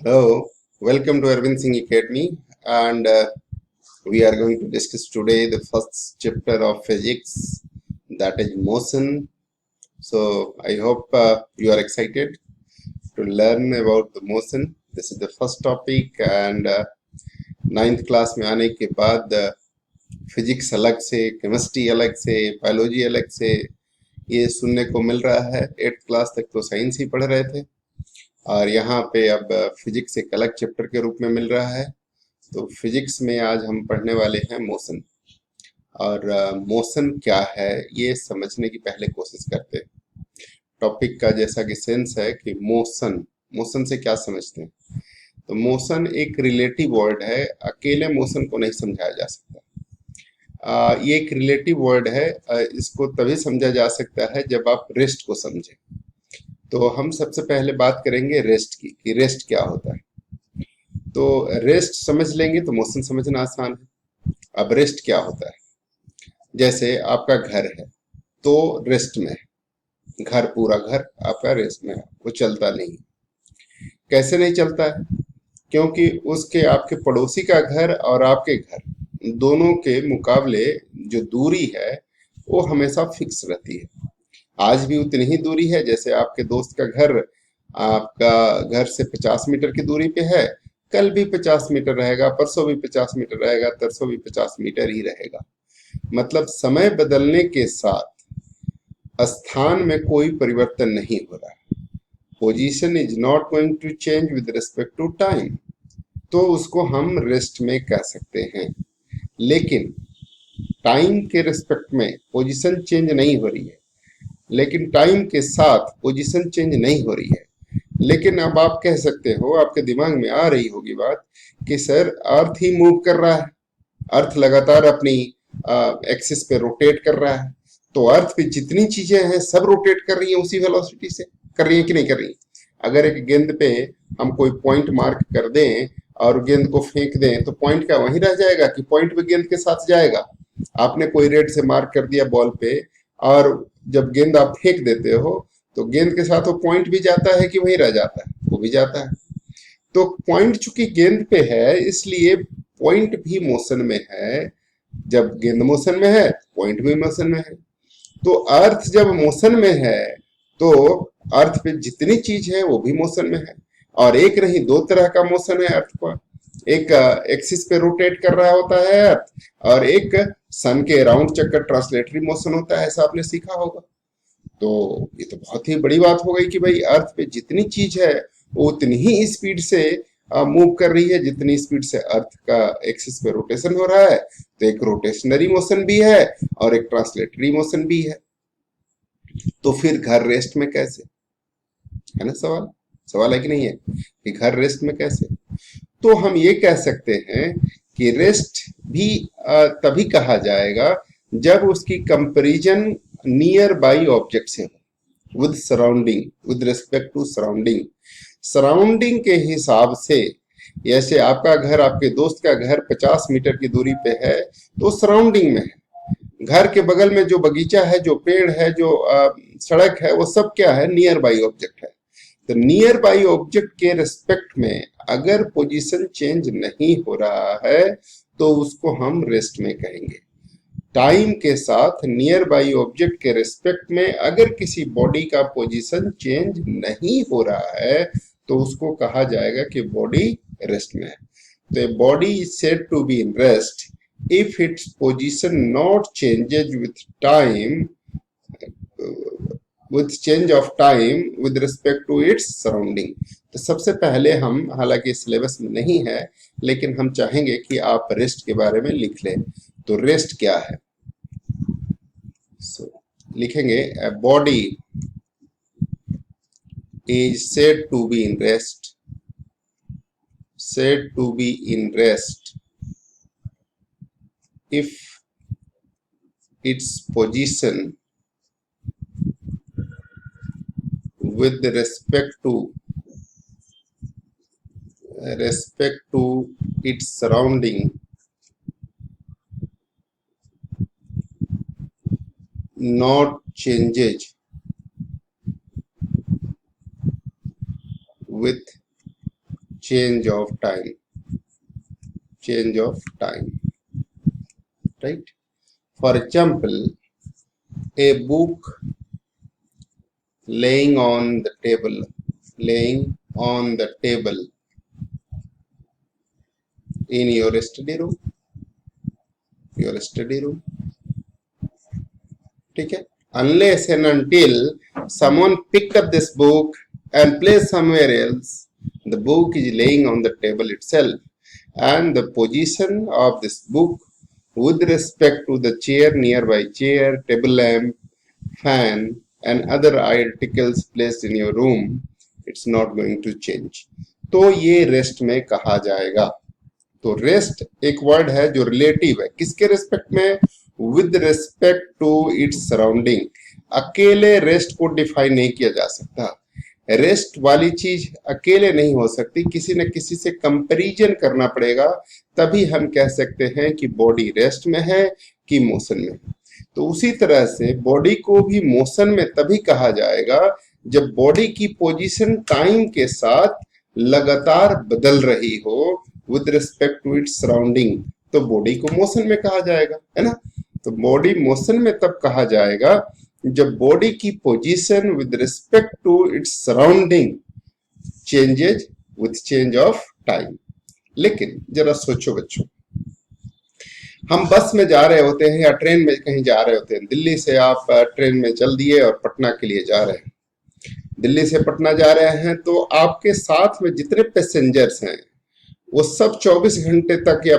Hello, welcome to Arvind Singh Academy, and we are going to discuss today the first chapter of physics, that is motion. So I hope you are excited to learn about the motion. This is the first topic, and ninth class में आने के बाद physics अलग से, chemistry अलग से, biology अलग से ये सुनने को मिल रहा है। 8th क्लास तक तो साइंस ही पढ़ रहे थे और यहाँ पे अब फिजिक्स एक अलग चैप्टर के रूप में मिल रहा है। तो फिजिक्स में आज हम पढ़ने वाले हैं मोशन। और मोशन क्या है ये समझने की पहले कोशिश करते हैं। टॉपिक का जैसा कि सेंस है कि मोशन, मोशन से क्या समझते हैं। तो मोशन एक रिलेटिव वर्ड है, अकेले मोशन को नहीं समझाया जा सकता। ये एक रिलेटिव वर्ड है, इसको तभी समझा जा सकता है जब आप रेस्ट को समझें। तो हम सबसे पहले बात करेंगे रेस्ट की, कि रेस्ट क्या होता है। तो रेस्ट समझ लेंगे तो मोशन समझना आसान है। अब रेस्ट क्या होता है, जैसे आपका घर है तो रेस्ट में है, घर पूरा घर आपका रेस्ट में है, वो चलता नहीं। कैसे नहीं चलता है? क्योंकि उसके आपके पड़ोसी का घर और आपके घर दोनों के मुकाबले जो दूरी है वो हमेशा फिक्स रहती है। आज भी उतनी ही दूरी है, जैसे आपके दोस्त का घर आपका घर से 50 मीटर की दूरी पे है, कल भी 50 मीटर रहेगा, परसों भी 50 मीटर रहेगा, तरसों भी 50 मीटर ही रहेगा। मतलब समय बदलने के साथ स्थान में कोई परिवर्तन नहीं हो रहा है। Position is not going to change with respect to time, तो उसको हम रेस्ट में कह सकते हैं। लेकिन टाइम के रिस्पेक्ट में पोजीशन चेंज नहीं हो रही है, लेकिन टाइम के साथ पोजीशन चेंज नहीं हो रही है। लेकिन अब आप कह सकते हो, आपके दिमाग में आ रही होगी बात कि सर अर्थ ही मूव कर रहा है, अर्थ लगातार अपनी एक्सिस पे रोटेट कर रहा है, तो अर्थ पे जितनी चीजें हैं सब रोटेट कर रही हैं उसी वेलोसिटी से, कर रही हैं कि नहीं कर रही। अगर एक गेंद पे हम कोई पॉइंट मार्क कर दें और गेंद को फेंक दें तो पॉइंट का वहीं रह जाएगा कि पॉइंट पे गेंद के साथ जाएगा। आपने कोई रेड से मार्क कर दिया बॉल पे और जब गेंद आप फेंक देते हो तो गेंद के साथ वो पॉइंट भी जाता है कि वहीं रह जाता है? वो भी जाता है। तो पॉइंट चूंकि गेंद पे है इसलिए पॉइंट भी मोशन में है। जब गेंद मोशन में है पॉइंट भी मोशन में है। तो अर्थ जब मोशन में है तो अर्थ पे जितनी चीज है वो भी मोशन में है। और एक नहीं, दो तरह का मोशन है अर्थ पर। एक एक्सिस पे रोटेट कर रहा होता है अर्थ, और एक सन के अराउंड चक्कर ट्रांसलेटरी मोशन होता है, ऐसा आपने सीखा होगा। तो ये तो बहुत ही बड़ी बात हो गई कि भाई अर्थ पे जितनी चीज है वो उतनी ही स्पीड से मूव कर रही है जितनी स्पीड से अर्थ का एक्सिस पे रोटेशन हो रहा है। तो एक रोटेशनरी मोशन भी है और एक ट्रांसलेटरी मोशन भी है। तो फिर घर रेस्ट में कैसे, है ना सवाल? सवाल है कि नहीं है कि घर रेस्ट में कैसे? तो हम ये कह सकते हैं कि रेस्ट भी तभी कहा जाएगा जब उसकी कंपैरिजन नियर बाई ऑब्जेक्ट से हो, with surrounding, with respect to surrounding. Surrounding के हिसाब से, जैसे आपका घर आपके दोस्त का घर 50 मीटर की दूरी पे है तो सराउंडिंग में है। घर के बगल में जो बगीचा है, जो पेड़ है, जो सड़क है, वो सब क्या है? नियर बाई ऑब्जेक्ट है। तो नियर बाई ऑब्जेक्ट के रिस्पेक्ट में अगर पोजीशन चेंज नहीं हो रहा है तो उसको हम रेस्ट में कहेंगे। टाइम के साथ नियर बाई ऑब्जेक्ट के रिस्पेक्ट में अगर किसी बॉडी का पोजीशन चेंज नहीं हो रहा है तो उसको कहा जाएगा कि बॉडी रेस्ट में है। तो body is said to be in rest if its position not changes with change of time with respect to its surrounding। तो सबसे पहले हम, हालांकि सिलेबस में नहीं है लेकिन हम चाहेंगे कि आप रेस्ट के बारे में लिख लें। तो रेस्ट क्या है? लिखेंगे body is said to be in rest if its position with respect to its surrounding not changes with change of time, change of time, right? For example, a book laying on the table, laying on the table in your study room, your study room, ठीक है? Unless and until someone picked up this book and placed somewhere else, the book is laying on the table itself, and the position of this book with respect to the chair, nearby chair, table lamp, fan and other articles placed in your room, it's not going to change. तो ये rest में कहा जाएगा। तो rest एक word है जो relative है, किसके रेस्पेक्ट में? With respect to its surrounding. अकेले रेस्ट को डिफाइन नहीं किया जा सकता। रेस्ट वाली चीज अकेले नहीं हो सकती, किसी न किसी से कंपैरिजन करना पड़ेगा, तभी हम कह सकते हैं कि बॉडी रेस्ट में है कि मोशन में है। तो उसी तरह से बॉडी को भी मोशन में तभी कहा जाएगा जब बॉडी की पोजीशन टाइम के साथ लगातार बदल रही हो with respect to its surrounding, तो बॉडी को मोशन में कहा जाएगा, है ना? तो बॉडी मोशन में तब कहा जाएगा जब बॉडी की position with respect to its surrounding changes with change of time. लेकिन जरा सोचो बच्चों, हम बस में जा रहे होते हैं या ट्रेन में कहीं जा रहे होते हैं, दिल्ली से आप ट्रेन में चल दिए और पटना के लिए जा रहे हैं, दिल्ली से पटना जा रहे हैं, तो आपके साथ में जितने पैसेंजर्स हैं वो सब 24 घंटे तक, या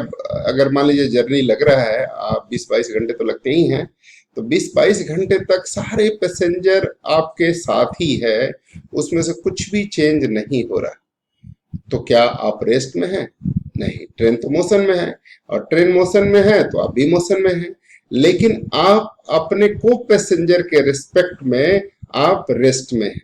अगर मान लीजिए जर्नी लग रहा है, आप 20-22 घंटे तो लगते ही हैं, तो 20-22 घंटे तक सारे पैसेंजर आपके साथ ही है, उसमें से कुछ भी चेंज नहीं हो रहा। तो क्या आप रेस्ट में हैं? नहीं, ट्रेन तो मोशन में है, और ट्रेन मोशन में है तो आप भी मोशन में हैं, लेकिन आप अपने को पैसेंजर के रिस्पेक्ट में आप रेस्ट में हैं।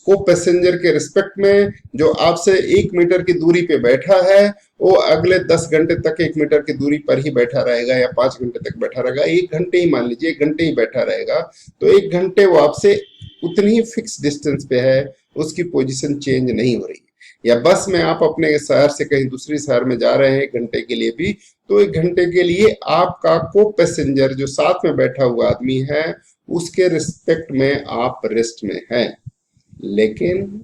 को पैसेंजर के रिस्पेक्ट में जो आपसे 1 मीटर की दूरी पे बैठा है, वो अगले 10 घंटे तक 1 मीटर की दूरी पर ही बैठा रहेगा, या 5 घंटे तक बैठा रहेगा, 1 घंटे ही मान लीजिए 1 घंटे ही बैठा रहेगा, तो 1 घंटे वो आपसे उतनी ही फिक्स डिस्टेंस पे है, उसकी पोजीशन चेंज नहीं हो रही है। या बस में आप अपने शहर से कहीं दूसरे शहर में जा रहे हैं 1 घंटे के लिए भी, तो 1 घंटे के लिए आपका को पैसेंजर जो साथ में बैठा हुआ आदमी है उसके रिस्पेक्ट में आप रेस्ट में हैं। लेकिन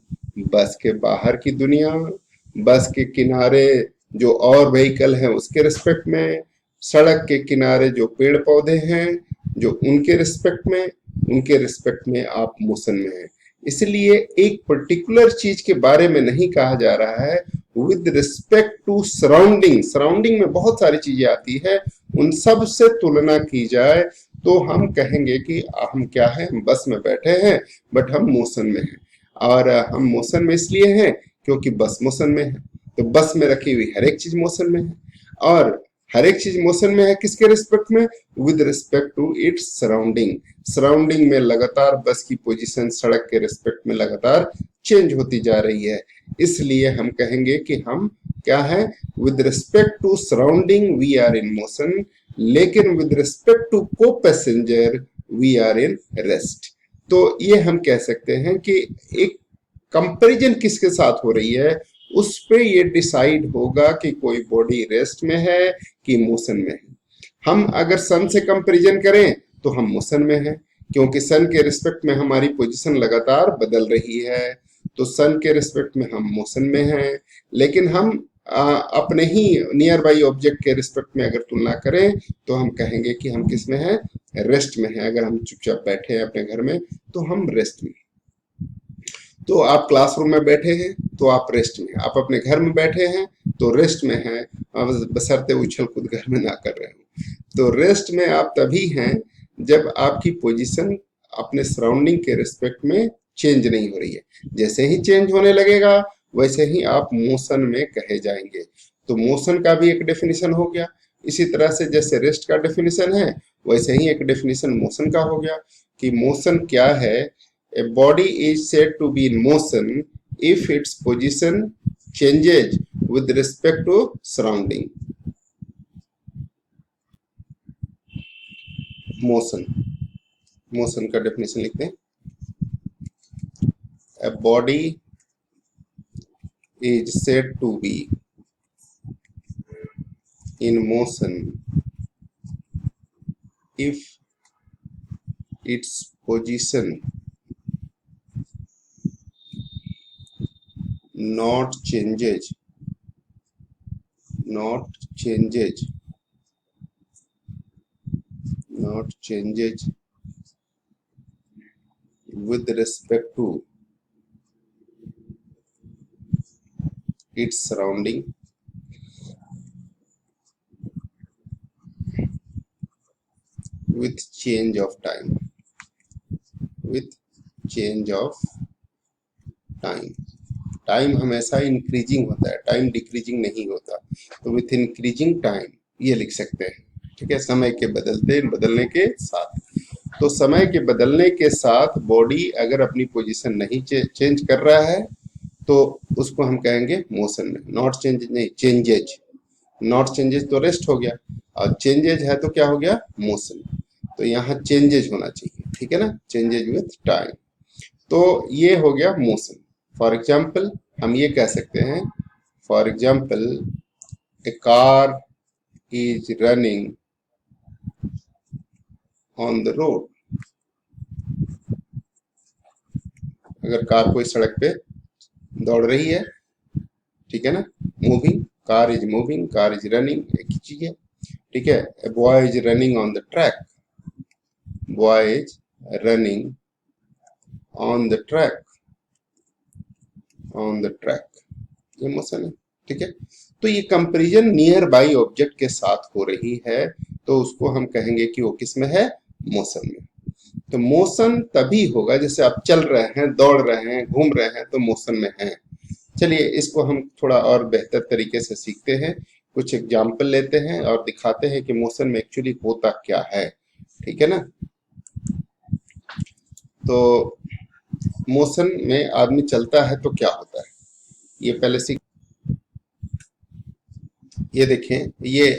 बस के बाहर की दुनिया, बस के किनारे जो और व्हीकल हैं उसके रिस्पेक्ट में, सड़क के किनारे जो पेड़ पौधे हैं जो उनके रिस्पेक्ट में आप मोशन में हैं। इसलिए एक पर्टिकुलर चीज के बारे में नहीं कहा जा रहा है with respect to surrounding. Surrounding में बहुत सारी चीजें आती है, उन सब से तुलना की जाए तो हम कहेंगे कि हम क्या है, हम बस में बैठे हैं बट हम मोशन में हैं। और हम मोशन में इसलिए हैं क्योंकि बस मोशन में है, तो बस में रखी हुई हर एक चीज मोशन में है, और हर एक चीज मोशन में है किसके रिस्पेक्ट में? With respect to its surrounding. Surrounding में लगातार बस की पोजीशन सड़क के रिस्पेक्ट में लगातार चेंज होती जा रही है, इसलिए हम कहेंगे कि हम क्या है, with respect to surrounding we are in motion, लेकिन विद रिस्पेक्ट टू को passenger we are in rest. तो ये हम कह सकते हैं कि एक कंपैरिजन किसके साथ हो रही है, उस पे ये डिसाइड होगा कि कोई बॉडी रेस्ट में है कि मोशन में है। हम अगर सन से कंपैरिजन करें तो हम मोशन में हैं, क्योंकि सन के रिस्पेक्ट में हमारी पोजीशन लगातार बदल रही है, तो सन के रिस्पेक्ट में हम मोशन में हैं। लेकिन हम अपने ही नियर बाई ऑब्जेक्ट के रिस्पेक्ट में अगर तुलना करें तो हम कहेंगे कि हम किस में हैं, रेस्ट में हैं। अगर हम चुपचाप बैठे हैं अपने घर में तो हम रेस्ट में। तो आप क्लासरूम में बैठे हैं तो आप रेस्ट में, आप अपने घर में बैठे हैं तो रेस्ट में हैं, बशर्ते उछल कूद घर में ना कर रहे हो। तो रेस्ट में आप तभी हैं जब आपकी पोजीशन अपने सराउंडिंग के रिस्पेक्ट में चेंज नहीं हो रही है। जैसे ही चेंज होने लगेगा वैसे ही आप मोशन में कहे जाएंगे। तो मोशन का भी एक डेफिनेशन हो गया, इसी तरह से जैसे रेस्ट का डेफिनेशन है वैसे ही एक डेफिनेशन मोशन का हो गया कि मोशन क्या है। A body is said to be in motion if its position changes with respect to surrounding. Motion का डेफिनेशन लिखते हैं, a body is said to be in motion if its position not changes not changes not changes with respect to its surrounding with change of time with change of time time हमेशा increasing होता है, time decreasing नहीं होता। तो with increasing time ये लिख सकते हैं, ठीक है, समय के बदलने के साथ। तो समय के बदलने के साथ बॉडी अगर अपनी पोजीशन नहीं चेंज कर रहा है तो उसको हम कहेंगे मोशन में। नॉट चेंज नहीं, चेंजेज। नॉट चेंजेज तो रेस्ट हो गया, और चेंजेज है तो क्या हो गया, मोशन। तो यहाँ चेंजेज होना चाहिए, ठीक है ना, चेंजेज विथ टाइम। तो ये हो गया मोशन। फॉर एग्जाम्पल हम ये कह सकते हैं, for example A car is running on the road. अगर कार कोई सड़क पे दौड़ रही है, ठीक है ना, moving, car is moving, car is running, एक ही चीज है, ठीक है। A boy is running on the track, boy is running on the track, on the track, ये मोशन है, ठीक है। तो ये कंपैरिजन नियर बाई ऑब्जेक्ट के साथ हो रही है, तो उसको हम कहेंगे कि वो किस में है, मोशन में। तो मोशन तभी होगा जैसे आप चल रहे हैं, दौड़ रहे हैं, घूम रहे हैं, तो मोशन में हैं। चलिए इसको हम थोड़ा और बेहतर तरीके से सीखते हैं, कुछ एग्जाम्पल लेते हैं और दिखाते हैं कि मोशन में एक्चुअली होता क्या है, ठीक है ना। तो मोशन में आदमी चलता है तो क्या होता है, ये पहले सीख। ये देखें, ये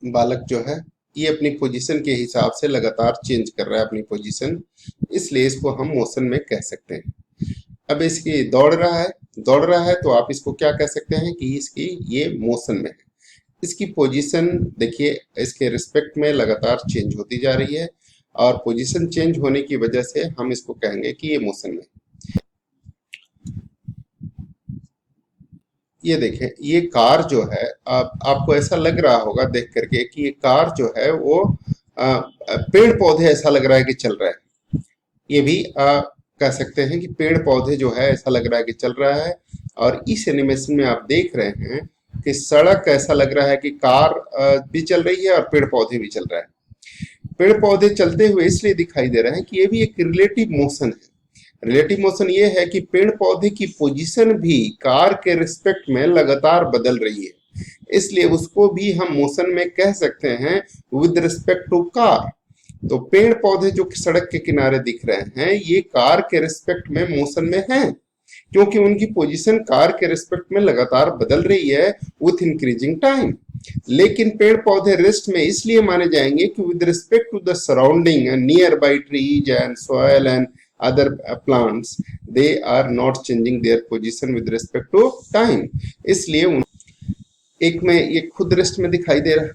बालक जो है ये अपनी पोजीशन के हिसाब से लगातार चेंज कर रहा है अपनी पोजीशन, इसलिए इसको हम मोशन में कह सकते हैं। अब इसकी दौड़ रहा है तो आप इसको क्या कह सकते हैं कि इसकी ये मोशन में है। इसकी पोजीशन देखिए, इसके रिस्पेक्ट में लगातार चेंज होती जा रही है, और पोजीशन चेंज होने की वजह से हम इसको कहेंगे कि ये मोशन में। ये देखें, ये कार जो है, आपको ऐसा लग रहा होगा देख करके कि ये कार जो है वो पेड़ पौधे ऐसा लग रहा है कि चल रहा है। ये भी कह सकते हैं कि पेड़ पौधे जो है ऐसा लग रहा है कि चल रहा है। और इस एनिमेशन में आप देख रहे हैं कि सड़क ऐसा लग रहा है कि कार भी चल रही है और पेड़ पौधे भी चल रहा है। पेड़ पौधे चलते हुए इसलिए दिखाई दे रहे हैं कि ये भी एक रिलेटिव मोशन है। रिलेटिव मोशन ये है कि पेड़ पौधे की पोजीशन भी कार के रिस्पेक्ट में लगातार बदल रही है, इसलिए उसको भी हम मोशन में कह सकते हैं विद रिस्पेक्ट टू कार। तो पेड़ पौधे जो सड़क के किनारे दिख रहे हैं ये कार के रिस्पेक्ट में मोशन में हैं, क्योंकि उनकी पोजीशन कार के रिस्पेक्ट में लगातार बदल रही है विथ इंक्रीजिंग टाइम। लेकिन पेड़ पौधे रेस्ट में इसलिए माने जाएंगे कि with respect to the surrounding nearby trees and soil and other plants, they are not changing their position with respect to time। इसलिए एक में ये खुद रेस्ट में दिखाई दे रहा है।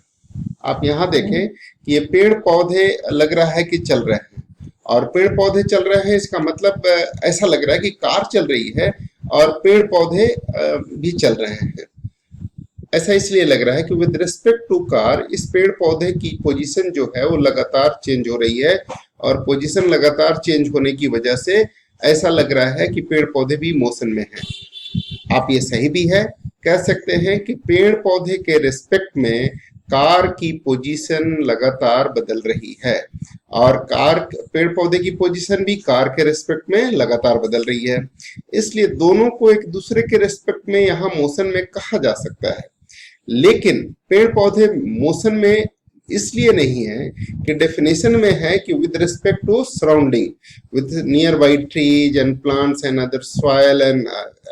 आप यहाँ देखें कि ये पेड़ पौधे लग रहा है कि चल रहे हैं, और पेड़ पौधे चल रहे हैं इसका मतलब ऐसा लग रहा है कि कार चल रही है और पेड़ पौधे भी चल रहे हैं। ऐसा इसलिए लग रहा है कि विद रिस्पेक्ट टू कार इस पेड़ पौधे की पोजीशन जो है वो लगातार चेंज हो रही है, और पोजीशन लगातार चेंज होने की वजह से ऐसा लग रहा है कि पेड़ पौधे भी मोशन में हैं। आप ये सही भी है, कह सकते हैं कि पेड़ पौधे के रिस्पेक्ट में कार की पोजीशन लगातार बदल रही है, और पेड़ पौधे की पोजीशन भी कार के रिस्पेक्ट में लगातार बदल रही है। इसलिए दोनों को एक दूसरे के रिस्पेक्ट में यहाँ मोशन में कहा जा सकता है। लेकिन पेड़ पौधे मोशन में इसलिए नहीं है कि डेफिनेशन में है कि with respect to surrounding, with nearby trees and plants and other soil and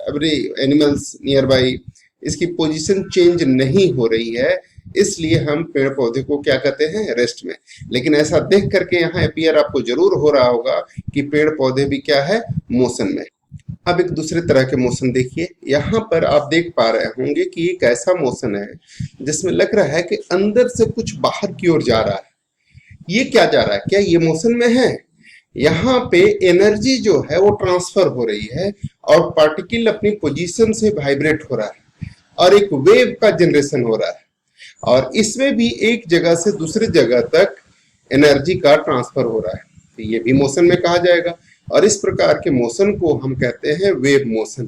every animals nearby, इसकी पोजीशन चेंज नहीं हो रही है, इसलिए हम पेड़ पौधे को क्या कहते हैं, रेस्ट में। लेकिन ऐसा देख करके यहाँ अपीयर आपको जरूर हो रहा होगा कि पेड़ पौधे भी क्या है, मोशन में। अब एक दूसरे तरह के मोशन देखिए। यहाँ पर आप देख पा रहे होंगे कि एक ऐसा मोशन है जिसमें लग रहा है कि अंदर से कुछ बाहर की ओर जा रहा है। ये क्या जा रहा है? क्या ये मोशन में है? यहाँ पे एनर्जी जो है वो ट्रांसफर हो रही है और पार्टिकल अपनी पोजीशन से वाइब्रेट हो रहा है और एक वेव का जनरेशन हो रहा है और इसमें भी एक जगह से दूसरी जगह तक एनर्जी का ट्रांसफर हो रहा है। तो ये भी मोशन में कहा जाएगा और इस प्रकार के मोशन को हम कहते हैं वेव मोशन।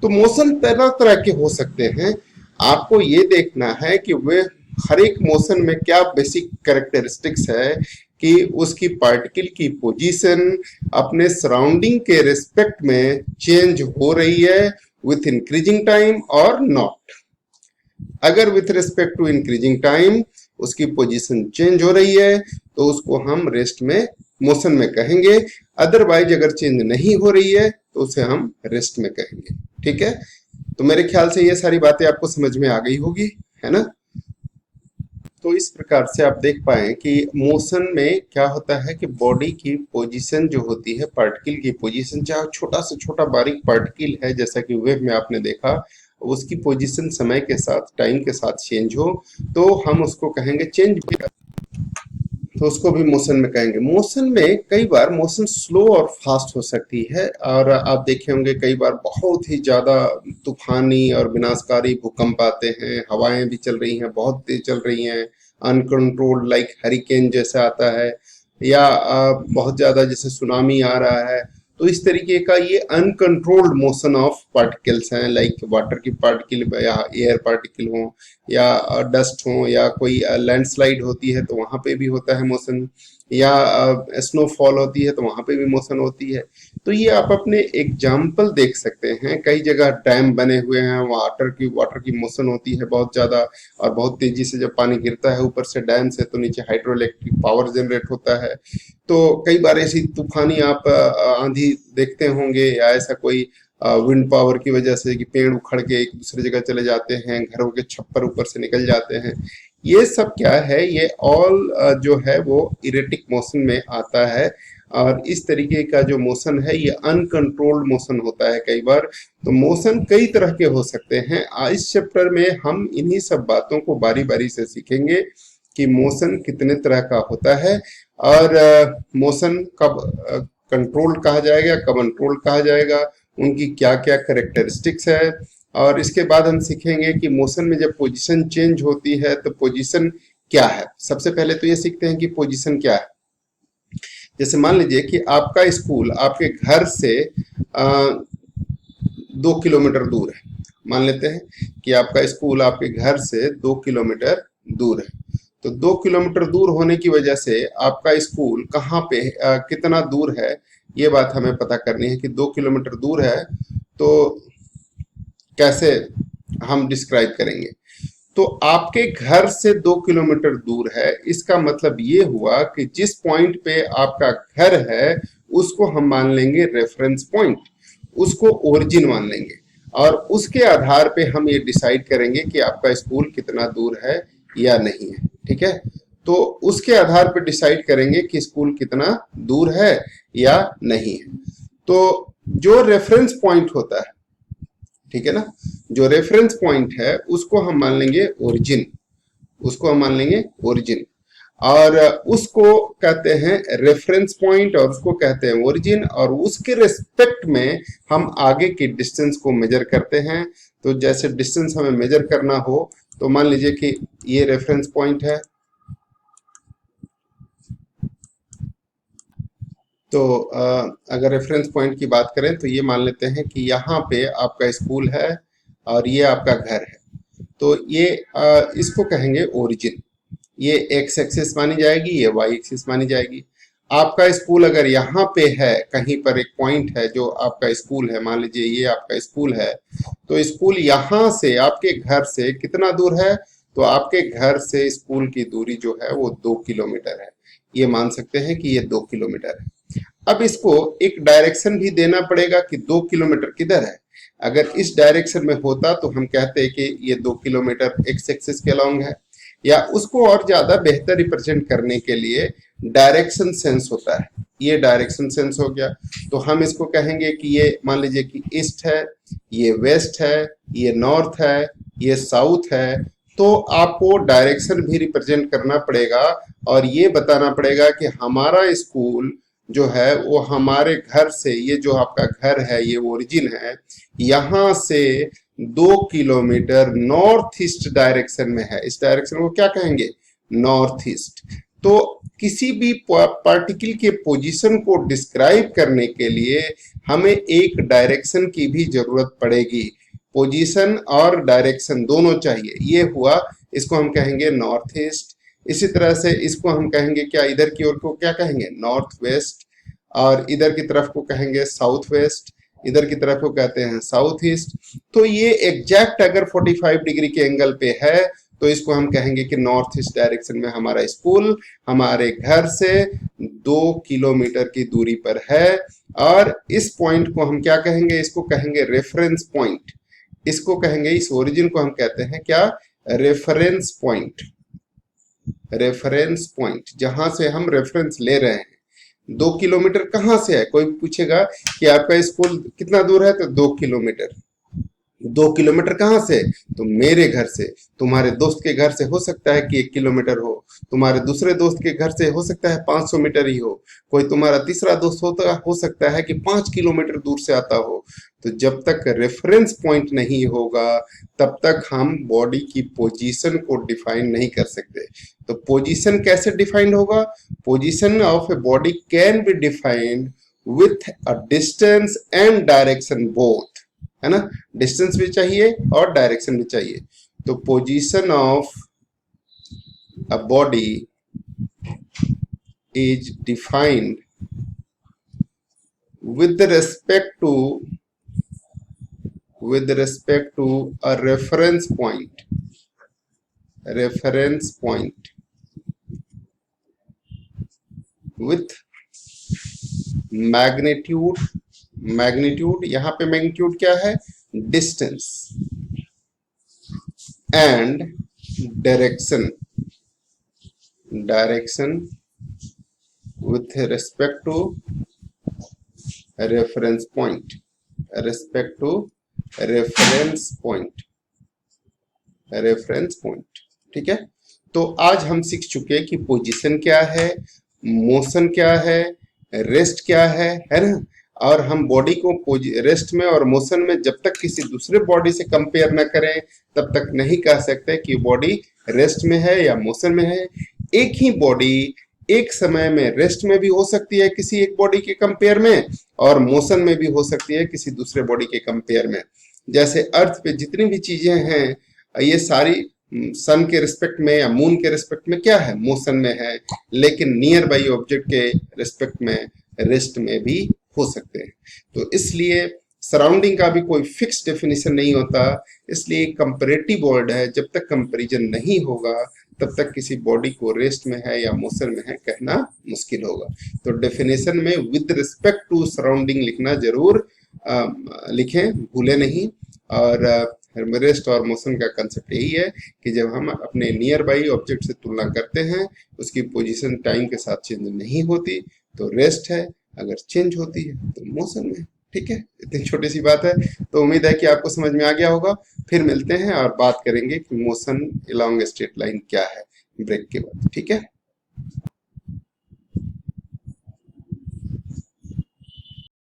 तो मोशन तरह तरह के हो सकते हैं। आपको ये देखना है कि वे हर एक मोशन में क्या बेसिक कैरेक्टरिस्टिक्स है कि उसकी पार्टिकल की पोजीशन अपने सराउंडिंग के रिस्पेक्ट में चेंज हो रही है विथ इंक्रीजिंग टाइम और नॉट। अगर with respect to increasing time उसकी पोजीशन चेंज हो रही है तो उसको हम रेस्ट में मोशन में कहेंगे। अदरवाइज अगर चेंज नहीं हो रही है तो उसे हम रेस्ट में कहेंगे। ठीक है, तो मेरे ख्याल से ये सारी बातें आपको समझ में आ गई होगी, है ना। तो इस प्रकार से आप देख पाए कि मोशन में क्या होता है कि बॉडी की पोजीशन जो होती है, पार्टिकल की पोजीशन, चाहे छोटा से छोटा बारीक पार्टिकल है जैसा कि वेव में आपने देखा, उसकी पोजीशन समय के साथ, टाइम के साथ चेंज हो तो हम उसको कहेंगे चेंज, तो उसको भी मोशन में कहेंगे। मोशन में कई बार मोशन स्लो और फास्ट हो सकती है और आप देखे होंगे कई बार बहुत ही ज्यादा तूफानी और विनाशकारी भूकंप आते हैं, हवाएं भी चल रही हैं, बहुत तेज चल रही हैं, अनकंट्रोल्ड लाइक हरिकेन जैसा आता है या बहुत ज्यादा जैसे सुनामी आ रहा है। तो इस तरीके का ये अनकंट्रोल्ड मोशन ऑफ पार्टिकल्स हैं, लाइक वाटर की पार्टिकल या एयर पार्टिकल हो या डस्ट हो या कोई लैंडस्लाइड होती है तो वहां पे भी होता है मोशन, या स्नोफॉल होती है तो वहां पे भी मोशन होती है। तो ये आप अपने एग्जाम्पल देख सकते हैं। कई जगह डैम बने हुए हैं, वाटर की मोशन होती है बहुत ज्यादा और बहुत तेजी से जब पानी गिरता है ऊपर से डैम से तो नीचे हाइड्रो इलेक्ट्रिक पावर जनरेट होता है। तो कई बार ऐसी तूफानी आप आंधी देखते होंगे या ऐसा कोई विंड पावर की वजह से कि पेड़ उखड़ के एक दूसरी जगह चले जाते हैं, घरों के छप्पर ऊपर से निकल जाते हैं। ये सब क्या है? ये ऑल जो है वो इरेटिक मोशन में आता है और इस तरीके का जो मोशन है ये अनकंट्रोल्ड मोशन होता है कई बार। तो मोशन कई तरह के हो सकते हैं। इस चैप्टर में हम इन्हीं सब बातों को बारी बारी से सीखेंगे कि मोशन कितने तरह का होता है और मोशन कब कंट्रोल कहा जाएगा, कब अनट्रोल कहा जाएगा, उनकी क्या क्या कैरेक्टरिस्टिक्स है। और इसके बाद हम सीखेंगे कि मोशन में जब पोजीशन चेंज होती है तो पोजीशन क्या है। सबसे पहले तो ये सीखते हैं कि पोजीशन क्या है। जैसे मान लीजिए कि आपका स्कूल आपके घर से 2 किलोमीटर दूर है। मान लेते हैं कि आपका स्कूल आपके घर से 2 किलोमीटर दूर है। तो 2 किलोमीटर दूर होने की वजह से आपका स्कूल कहाँ पे कितना दूर है, ये बात हमें पता करनी है कि 2 किलोमीटर दूर है तो कैसे हम डिस्क्राइब करेंगे। तो आपके घर से 2 किलोमीटर दूर है, इसका मतलब ये हुआ कि जिस पॉइंट पे आपका घर है उसको हम मान लेंगे रेफरेंस पॉइंट, उसको ओरिजिन मान लेंगे और उसके आधार पे हम ये डिसाइड करेंगे कि आपका स्कूल कितना दूर है या नहीं है। ठीक है, तो उसके आधार पर डिसाइड करेंगे कि स्कूल कितना दूर है या नहीं है। तो जो रेफरेंस पॉइंट होता है, ठीक है ना, जो रेफरेंस पॉइंट है उसको हम मान लेंगे ओरिजिन, उसको हम मान लेंगे ओरिजिन और उसको कहते हैं रेफरेंस पॉइंट और उसको कहते हैं ओरिजिन और उसके रिस्पेक्ट में हम आगे की डिस्टेंस को मेजर करते हैं। तो जैसे डिस्टेंस हमें मेजर करना हो तो मान लीजिए कि ये रेफरेंस पॉइंट है, तो अगर रेफरेंस पॉइंट की बात करें तो ये मान लेते हैं कि यहाँ पे आपका स्कूल है और ये आपका घर है। तो ये इसको कहेंगे ओरिजिन। ये एक्स एक्सिस मानी जाएगी, ये वाई एक्सिस मानी जाएगी। आपका स्कूल अगर यहाँ पे है, कहीं पर एक पॉइंट है जो आपका स्कूल है, मान लीजिए ये आपका स्कूल है, तो स्कूल यहाँ से आपके घर से कितना दूर है? तो आपके घर से स्कूल की दूरी जो है वो 2 किलोमीटर है। ये मान सकते हैं कि ये 2 किलोमीटर है। अब इसको एक डायरेक्शन भी देना पड़ेगा कि 2 किलोमीटर किधर है। अगर इस डायरेक्शन में होता तो हम कहते हैं कि ये 2 किलोमीटर एक्स एक्सिस के अलॉन्ग है, या उसको और ज्यादा बेहतर रिप्रेजेंट करने के लिए डायरेक्शन सेंस होता है। ये डायरेक्शन सेंस हो गया। तो हम इसको कहेंगे कि ये मान लीजिए कि ईस्ट है, ये वेस्ट है, ये नॉर्थ है, ये साउथ है। तो आपको डायरेक्शन भी रिप्रेजेंट करना पड़ेगा और ये बताना पड़ेगा कि हमारा स्कूल जो है वो हमारे घर से, ये जो आपका घर है ये ओरिजिन है, यहाँ से 2 किलोमीटर नॉर्थ ईस्ट डायरेक्शन में है। इस डायरेक्शन को क्या कहेंगे? North east. तो किसी भी पार्टिकल के पोजीशन को डिस्क्राइब करने के लिए हमें एक डायरेक्शन की भी जरूरत पड़ेगी। पोजीशन और डायरेक्शन दोनों चाहिए। ये हुआ, इसको हम कहेंगे नॉर्थ ईस्ट। इसी तरह से इसको हम कहेंगे क्या, इधर की ओर को क्या कहेंगे? North west. और इधर की तरफ को कहेंगे साउथ वेस्ट, इधर की तरफ को कहते हैं साउथ ईस्ट। तो ये एग्जैक्ट अगर 45 डिग्री के एंगल पे है तो इसको हम कहेंगे कि नॉर्थ ईस्ट डायरेक्शन में हमारा स्कूल हमारे घर से 2 किलोमीटर की दूरी पर है। और इस पॉइंट को हम क्या कहेंगे? इसको कहेंगे रेफरेंस पॉइंट। इसको कहेंगे, इस ओरिजिन को हम कहते हैं क्या? Reference point. रेफरेंस पॉइंट, जहां से हम रेफरेंस ले रहे हैं। 2 किलोमीटर कहाँ से है? कोई पूछेगा कि आपका स्कूल कितना दूर है, तो 2 किलोमीटर। 2 किलोमीटर कहाँ से? तो मेरे घर से। तुम्हारे दोस्त के घर से हो सकता है कि 1 किलोमीटर हो, तुम्हारे दूसरे दोस्त के घर से हो सकता है 500 मीटर ही हो, कोई तुम्हारा तीसरा दोस्त हो सकता है कि 5 किलोमीटर दूर से आता हो। तो जब तक रेफरेंस पॉइंट नहीं होगा तब तक हम बॉडी की पोजीशन को डिफाइन नहीं कर सकते। तो पोजीशन कैसे डिफाइंड होगा? Position of a body can be defined with a distance and direction both, है ना? डिस्टेंस भी चाहिए और डायरेक्शन भी चाहिए। तो position of a body is defined with respect to a reference point with magnitude यहाँ पे मैग्नीट्यूड क्या है? Distance. And direction with respect to reference point. Reference point. ठीक है। तो आज हम सीख चुके कि पोजीशन क्या है, मोशन क्या है, रेस्ट क्या है ना? और हम बॉडी को रेस्ट में और मोशन में जब तक किसी दूसरे बॉडी से कंपेयर ना करें तब तक नहीं कह सकते कि बॉडी रेस्ट में है या मोशन में है। एक ही बॉडी एक समय में रेस्ट में भी हो सकती है किसी एक बॉडी के कंपेयर में, और मोशन में भी हो सकती है किसी दूसरे बॉडी के कंपेयर में। जैसे अर्थ पे जितनी भी चीजें हैं ये सारी सन के रिस्पेक्ट में या मून के रिस्पेक्ट में क्या है? मोशन में है। लेकिन नियर बाई ऑब्जेक्ट के रिस्पेक्ट में रेस्ट में भी हो सकते हैं। तो इसलिए सराउंडिंग का भी कोई फिक्स डेफिनेशन नहीं होता। इसलिए कंपैरेटिव वर्ड है, जब तक कंपैरिजन नहीं होगा तब तक किसी बॉडी को रेस्ट में है या मोशन में है कहना मुश्किल होगा। तो डेफिनेशन में विद रिस्पेक्ट टू सराउंडिंग लिखना जरूर लिखें, भूले नहीं। और रेस्ट और मोशन का कंसेप्ट यही है कि जब हम अपने नियर बाई ऑब्जेक्ट से तुलना करते हैं उसकी पोजीशन टाइम के साथ चेंज नहीं होती तो रेस्ट है, अगर चेंज होती है तो मोशन में। ठीक है, इतनी छोटी सी बात है। तो उम्मीद है कि आपको समझ में आ गया होगा। फिर मिलते हैं और बात करेंगे कि मोशन अलोंग स्ट्रेट लाइन क्या है ब्रेक के बाद। ठीक है।